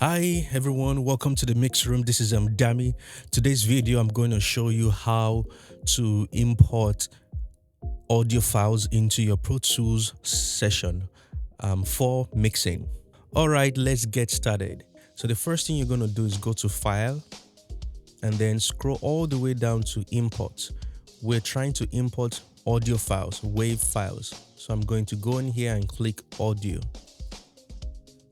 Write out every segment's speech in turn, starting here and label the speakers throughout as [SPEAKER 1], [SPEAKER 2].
[SPEAKER 1] Hi everyone, welcome to the mix room. This is Dami. Today's video I'm going to show you how to import audio files into your Pro Tools session for mixing. All right, let's get started. So the first thing you're going to do is go to File and then scroll all the way down to Import. We're trying to import audio files, WAV files. So I'm going to go in here and click Audio.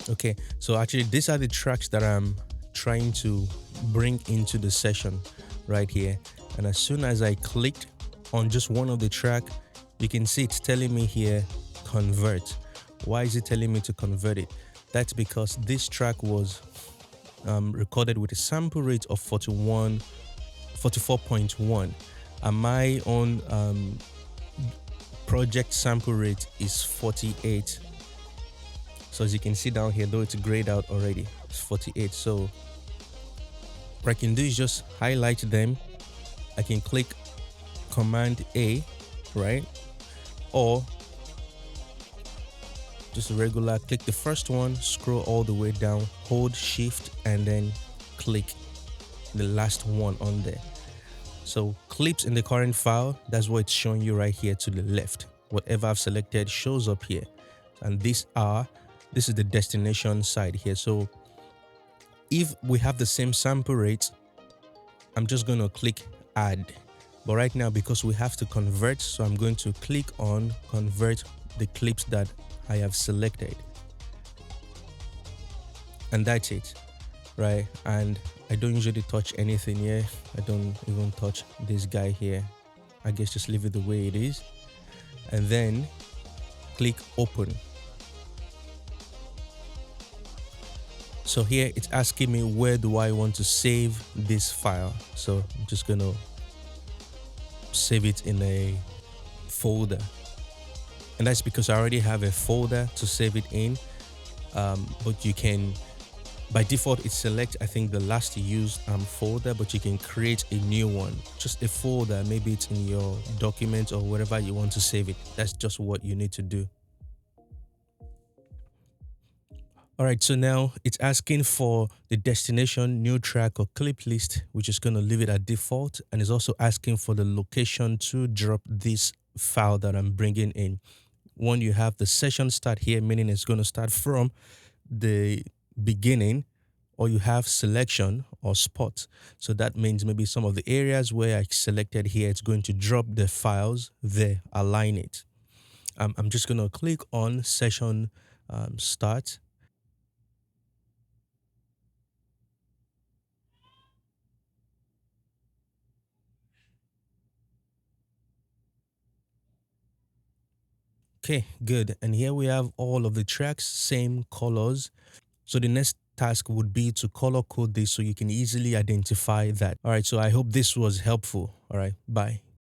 [SPEAKER 1] Okay, so actually these are the tracks that I'm trying to bring into the session right here. And as soon as I clicked on just one of the track, you can see it's telling me here, convert. Why is it telling me to convert it? That's because this track was recorded with a sample rate of 44.1. And my own project sample rate is 48. So as you can see down here, though it's grayed out already, it's 48. So what I can do is just highlight them. I can click Command A, right? Or just a regular, click the first one, scroll all the way down, hold Shift, and then click the last one on there. So clips in the current file, that's what it's showing you right here to the left. Whatever I've selected shows up here. And this is the destination side here. So if we have the same sample rate, I'm just going to click add. But right now, because we have to convert, so I'm going to click on convert the clips that I have selected. And that's it, right? And I don't usually touch anything here. I don't even touch this guy here. I guess just leave it the way it is. And then click open. So here it's asking me where do I want to save this file. So I'm just going to save it in a folder. And that's because I already have a folder to save it in. But you can, by default, it selects, I think, the last used folder, but you can create a new one. Just a folder, maybe it's in your documents or wherever you want to save it. That's just what you need to do. All right, so now it's asking for the destination, new track or clip list, which is going to leave it at default. And it's also asking for the location to drop this file that I'm bringing in. When you have the session start here, meaning it's going to start from the beginning, or you have selection or spot. So that means maybe some of the areas where I selected here, it's going to drop the files there, align it. I'm just going to click on session start. Okay, good. And here we have all of the tracks, same colors. So the next task would be to color code this so you can easily identify that. All right, so I hope this was helpful. All right, bye.